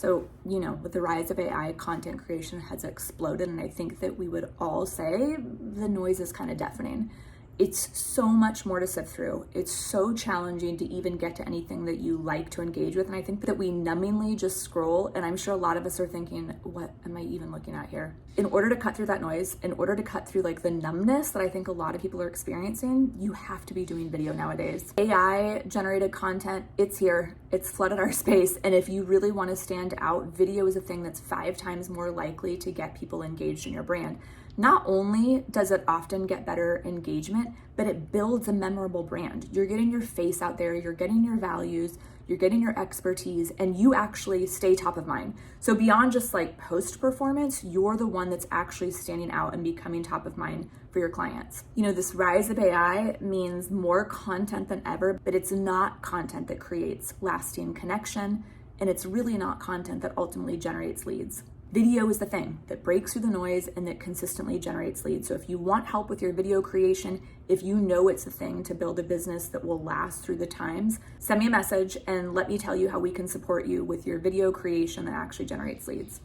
So, with the rise of AI, content creation has exploded, and I think that we would all say the noise is kind of deafening. It's so much more to sift through. It's so challenging to even get to anything that you like to engage with. And I think that we numbingly just scroll. And I'm sure a lot of us are thinking, what am I even looking at here? In order to cut through that noise, in order to cut through like the numbness that I think a lot of people are experiencing, you have to be doing video nowadays. AI generated content, it's here, it's flooded our space. And if you really want to stand out, video is a thing that's 5 times more likely to get people engaged in your brand. Not only does it often get better engagement, but it builds a memorable brand. You're getting your face out there, you're getting your values, you're getting your expertise, and you actually stay top of mind. So beyond just like post performance, you're the one that's actually standing out and becoming top of mind for your clients. This rise of AI means more content than ever, but it's not content that creates lasting connection, and it's really not content that ultimately generates leads. Video is the thing that breaks through the noise and that consistently generates leads. So if you want help with your video creation, if you know it's the thing to build a business that will last through the times, send me a message and let me tell you how we can support you with your video creation that actually generates leads.